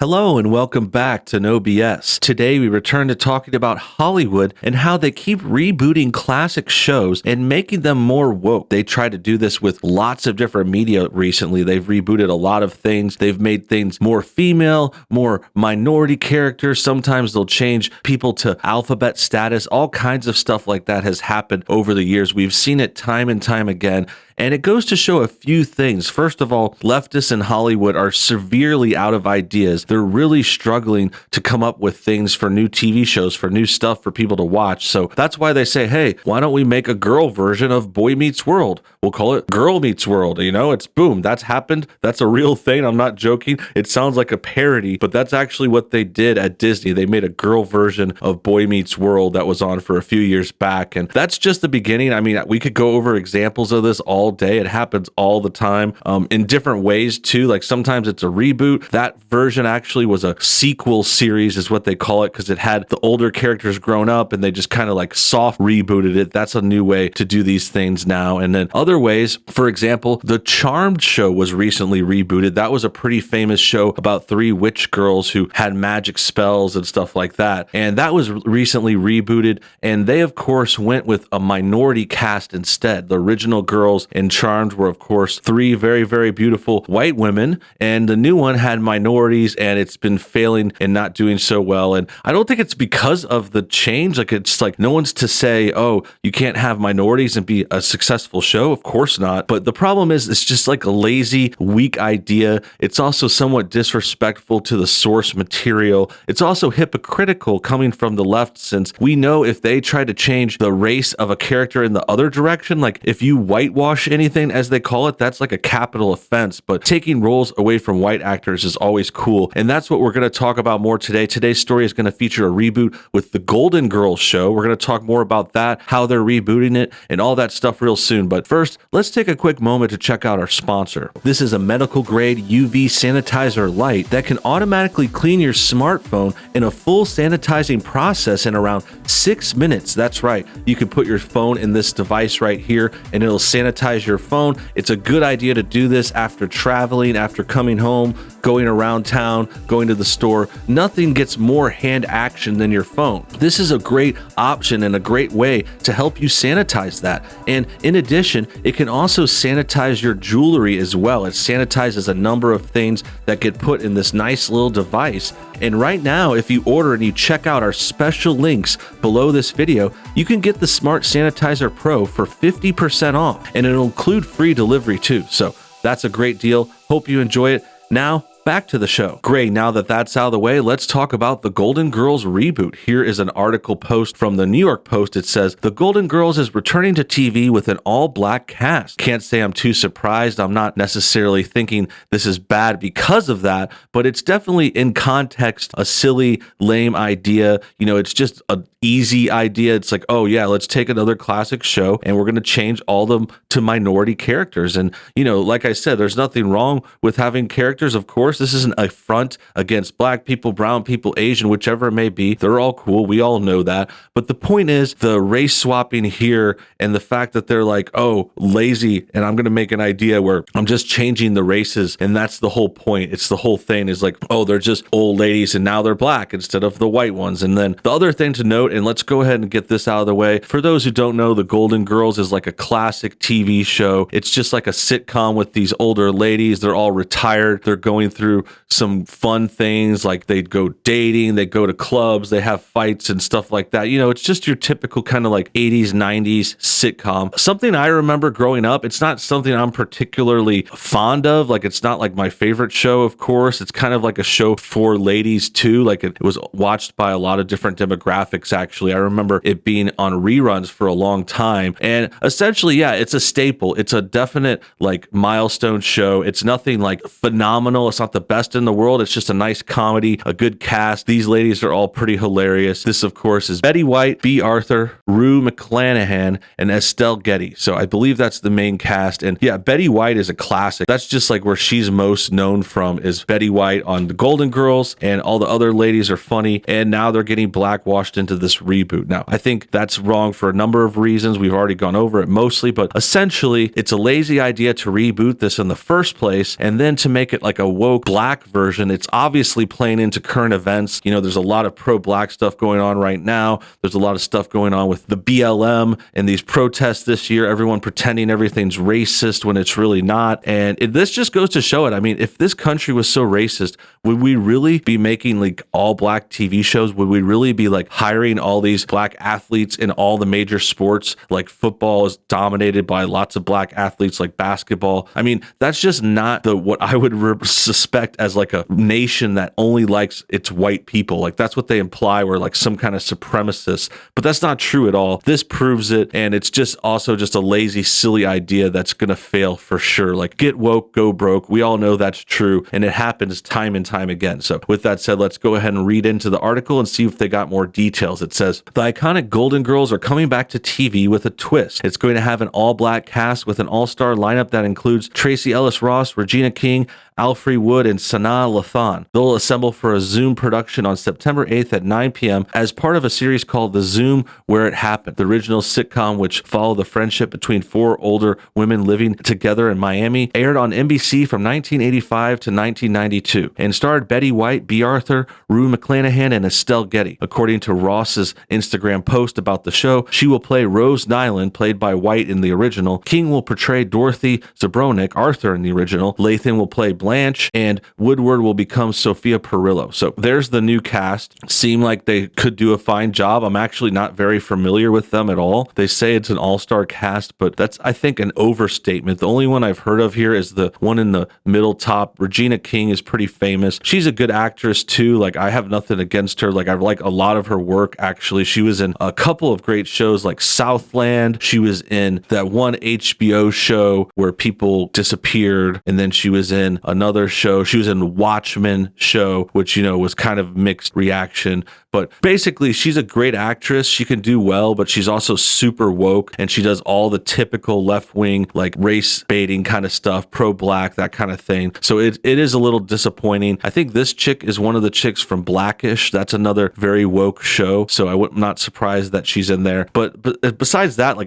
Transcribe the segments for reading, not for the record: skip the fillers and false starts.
Hello and welcome back to NoBS. Today we return to talking about Hollywood and how they keep rebooting classic shows and making them more woke. They try to do this with lots of different media recently. They've rebooted a lot of things. They've made things more female, more minority characters. Sometimes they'll change people to alphabet status. All kinds of stuff like that has happened over the years. We've seen it time and time again. And it goes to show a few things. First of all, leftists in Hollywood are severely out of ideas. They're really struggling to come up with things for new TV shows, for new stuff for people to watch. So that's why they say, hey, why don't we make a girl version of Boy Meets World? We'll call it Girl Meets World. You know, it's boom. That's happened. That's a real thing. I'm not joking. It sounds like a parody, but that's actually what they did at Disney. They made a girl version of Boy Meets World that was on for a few years back. And that's just the beginning. I mean, we could go over examples of this all day. It happens all the time in different ways too. Like sometimes it's a reboot. That version actually was a sequel series is what they call it because it had the older characters grown up and they just kind of like soft rebooted it. That's a new way to do these things now. And then other ways, for example, the Charmed show was recently rebooted. That was a pretty famous show about three witch girls who had magic spells and stuff like that. And that was recently rebooted. And they, of course, went with a minority cast instead. The original girls in Charmed were, of course, three very, very beautiful white women, and the new one had minorities, and it's been failing and not doing so well. And I don't think it's because of the change. Like, it's like no one's to say, oh, you can't have minorities and be a successful show. Of course not. But the problem is it's just like a lazy, weak idea. It's also somewhat disrespectful to the source material. It's also hypocritical coming from the left, since we know if they try to change the race of a character in the other direction, like if you whitewash anything, as they call it, that's like a capital offense. But taking roles away from white actors is always cool. And that's what we're going to talk about more today. Today's story is going to feature a reboot with the Golden Girls show. We're going to talk more about that, how they're rebooting it, and all that stuff real soon. But first, let's take a quick moment to check out our sponsor. This is a medical grade UV sanitizer light that can automatically clean your smartphone in a full sanitizing process in around 6 minutes. That's right. You can put your phone in this device right here and it'll sanitize your phone. It's a good idea to do this after traveling, after coming home, going around town, going to the store. Nothing gets more hand action than your phone. This is a great option and a great way to help you sanitize that. And in addition, it can also sanitize your jewelry as well. It sanitizes a number of things that get put in this nice little device. And right now, if you order and you check out our special links below this video, you can get the Smart Sanitizer Pro for 50% off, and it'll include free delivery too. So that's a great deal. Hope you enjoy it. Now, back to the show. Great, now that that's out of the way, let's talk about the Golden Girls reboot. Here is an article post from the New York Post. It says, The Golden Girls is returning to TV with an all-black cast. Can't say I'm too surprised. I'm not necessarily thinking this is bad because of that, but it's definitely in context a silly, lame idea. You know, it's just an easy idea. It's like, oh yeah, let's take another classic show and we're going to change all of them to minority characters. And, you know, like I said, there's nothing wrong with having characters, of course. This isn't a front against black people, brown people, Asian, whichever it may be. They're all cool. We all know that. But the point is the race swapping here and the fact that they're like, oh, lazy, and I'm going to make an idea where I'm just changing the races. And that's the whole point. It's the whole thing is like, oh, they're just old ladies and now they're black instead of the white ones. And then the other thing to note, and let's go ahead and get this out of the way. For those who don't know, the Golden Girls is like a classic TV show. It's just like a sitcom with these older ladies. They're all retired. They're going through some fun things, like they'd go dating, they go to clubs, they have fights and stuff like that. You know, it's just your typical kind of like 80s, 90s sitcom. Something I remember growing up. It's not something I'm particularly fond of. Like, it's not like my favorite show, of course. It's kind of like a show for ladies too. Like, it was watched by a lot of different demographics, actually. I remember it being on reruns for a long time. And essentially, yeah, it's a staple. It's a definite like milestone show. It's nothing like phenomenal. It's not the best in the world. It's just a nice comedy, a good cast. These ladies are all pretty hilarious. This, of course, is Betty White, B. Arthur, Rue McClanahan, and Estelle Getty. So I believe that's the main cast. And yeah, Betty White is a classic. That's just like where she's most known from, is Betty White on the Golden Girls, and all the other ladies are funny. And now they're getting blackwashed into this reboot. Now, I think that's wrong for a number of reasons. We've already gone over it mostly, but essentially it's a lazy idea to reboot this in the first place and then to make it like a woke woke black version. It's obviously playing into current events. There's a lot of pro-black stuff going on right now. There's a lot of stuff going on with the BLM and these protests this year, everyone pretending everything's racist when it's really not. And this just goes to show it. I mean, if this country was so racist, would we really be making like all black TV shows? Would we really be like hiring all these black athletes in all the major sports? Like football is dominated by lots of black athletes, like basketball. I mean, that's just not what I would suspect as like a nation that only likes its white people. Like that's what they imply. We're like some kind of supremacists, but that's not true at all. This proves it. And it's just also just a lazy, silly idea that's going to fail for sure. Like get woke, go broke. We all know that's true. And it happens time and time again. So with that said, let's go ahead and read into the article and see if they got more details. It says, the iconic Golden Girls are coming back to TV with a twist. It's going to have an all-black cast with an all-star lineup that includes Tracee Ellis Ross, Regina King, Alfre Wood, and Sanaa Lathan. They'll assemble for a Zoom production on September 8th at 9 p.m. as part of a series called The Zoom Where It Happened. The original sitcom, which followed the friendship between four older women living together in Miami, aired on NBC from 1985 to 1992 and starred Betty White, B. Arthur, Rue McClanahan, and Estelle Getty. According to Ross's Instagram post about the show, she will play Rose Nyland, played by White in the original. King will portray Dorothy Zabronik, Arthur in the original. Lathan will play Blanche, and Woodward will become Sophia Perillo. So there's the new cast. Seem like they could do a fine job. I'm actually not very familiar with them at all. They say it's an all-star cast, but that's, I think, an overstatement. The only one I've heard of here is the one in the middle top. Regina King is pretty famous. She's a good actress too. Like I have nothing against her. Like I like a lot of her work actually. She was in a couple of great shows like Southland. She was in that one HBO show where people disappeared, and then she was in another show. She was in Watchmen show, which, was kind of mixed reaction. But basically, she's a great actress. She can do well, but she's also super woke, and she does all the typical left-wing, like race baiting kind of stuff, pro-black, that kind of thing. So it is a little disappointing. I think this chick is one of the chicks from Blackish. That's another very woke show. So I'm not surprised that she's in there. But besides that,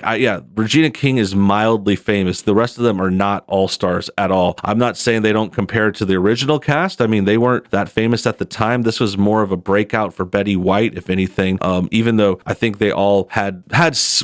Regina King is mildly famous. The rest of them are not all-stars at all. I'm not saying they don't compare to the original cast. I mean, they weren't that famous at the time. This was more of a breakout for Betty White, if anything. Even though I think they all had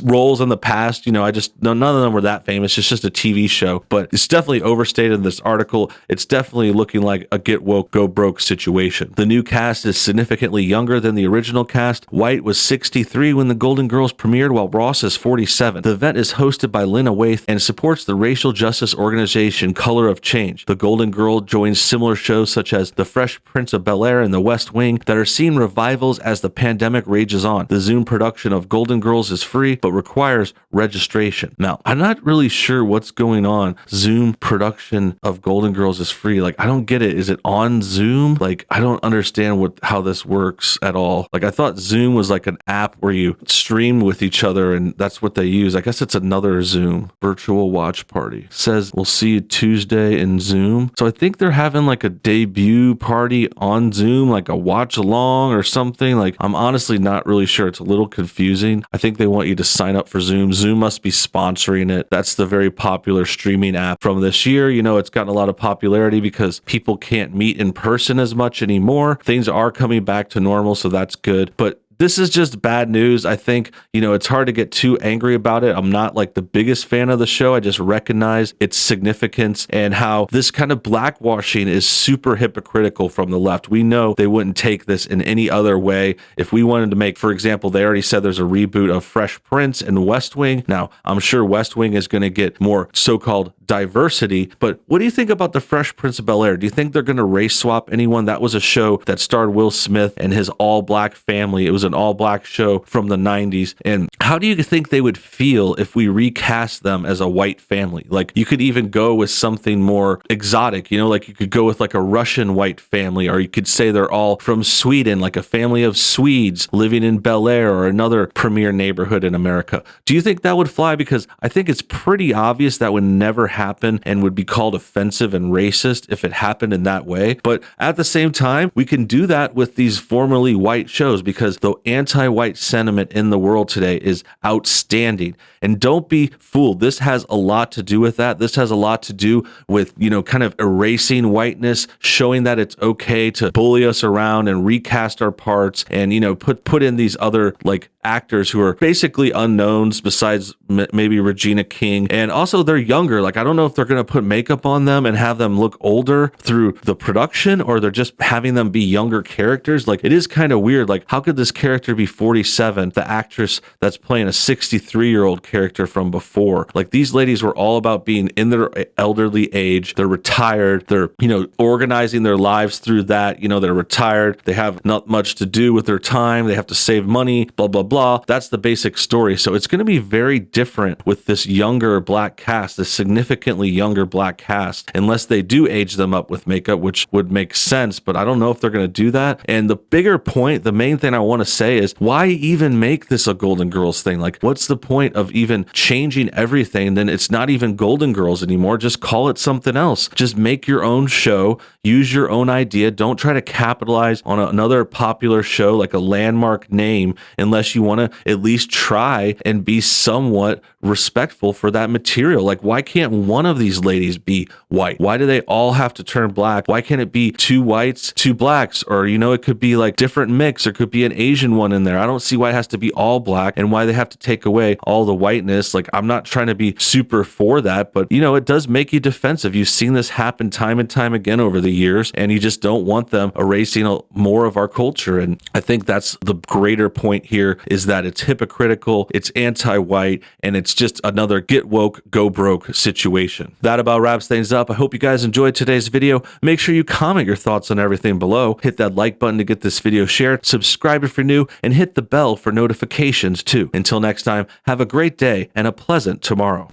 roles in the past, none of them were that famous. It's just a TV show, but it's definitely overstated in this article. It's definitely looking like a get woke, go broke situation. The new cast is significantly younger than the original cast. White was 63 when the Golden Girls premiered, while Ross is 47. The event is hosted by Lena Waithe and supports the racial justice organization Color of Change. The Golden Girl joins similar shows such as The Fresh Prince of Bel-Air and The West Wing that are seeing revivals as the pandemic rages on. The Zoom production of Golden Girls is free, but requires registration. Now, I'm not really sure what's going on. Zoom production of Golden Girls is free. Like, I don't get it. Is it on Zoom? Like, I don't understand how this works at all. Like, I thought Zoom was like an app where you stream with each other, and that's what they use. I guess it's another Zoom virtual watch party. It says we'll see you Tuesday in Zoom. So I think they're having like a debut party on Zoom, like a watch along or something. Like, I'm honestly not really sure. It's a little confusing. I think they want you to sign up for Zoom. Zoom must be sponsoring it. That's the very popular streaming app from this year. It's gotten a lot of popularity because people can't meet in person as much anymore. Things are coming back to normal, so that's good. But this is just bad news. I think, it's hard to get too angry about it. I'm not like the biggest fan of the show. I just recognize its significance and how this kind of blackwashing is super hypocritical from the left. We know they wouldn't take this in any other way. If we wanted to make, for example, they already said there's a reboot of Fresh Prince and West Wing. Now, I'm sure West Wing is going to get more so-called diversity, but what do you think about the Fresh Prince of Bel-Air? Do you think they're going to race swap anyone? That was a show that starred Will Smith and his all-black family. It was an all-black show from the 90s. And how do you think they would feel if we recast them as a white family? Like, you could even go with something more exotic, like you could go with like a Russian white family, or you could say they're all from Sweden, like a family of Swedes living in Bel-Air or another premier neighborhood in America. Do you think that would fly? Because I think it's pretty obvious that would never happen and would be called offensive and racist if it happened in that way. But at the same time, we can do that with these formerly white shows, because the anti-white sentiment in the world today is outstanding. And don't be fooled. This has a lot to do with that. This has a lot to do with, kind of erasing whiteness, showing that it's okay to bully us around and recast our parts and, put in these other like actors who are basically unknowns besides maybe Regina King. And also they're younger. Like, I don't know if they're going to put makeup on them and have them look older through the production, or they're just having them be younger characters. Like, it is kind of weird. Like, how could this character be 47, the actress that's playing a 63-year-old character from before? Like, these ladies were all about being in their elderly age. They're retired. They're, organizing their lives through that. They're retired. They have not much to do with their time. They have to save money, blah, blah, blah. That's the basic story. So it's going to be very different with this younger black cast, this significantly younger black cast, unless they do age them up with makeup, which would make sense, but I don't know if they're going to do that. And the bigger point, the main thing I want to say is, why even make this a Golden Girls thing? Like, what's the point of even changing everything? Then it's not even Golden Girls anymore. Just call it something else. Just make your own show, use your own idea. Don't try to capitalize on another popular show like a landmark name, unless you want to at least try and be somewhat respectful for that material. Like, why can't one of these ladies be white? Why do they all have to turn black? Why can't it be 2 whites, 2 blacks? Or, it could be like different mix, or could be an Asian one in there. I don't see why it has to be all black and why they have to take away all the whiteness. Like, I'm not trying to be super for that, but it does make you defensive. You've seen this happen time and time again over the years, and you just don't want them erasing more of our culture. And I think that's the greater point here, is that it's hypocritical, it's anti-white, and it's just another get woke, go broke situation. That about wraps things up. I hope you guys enjoyed today's video. Make sure you comment your thoughts on everything below. Hit that like button to get this video shared. Subscribe if you're new, and hit the bell for notifications too. Until next time, have a great day and a pleasant tomorrow.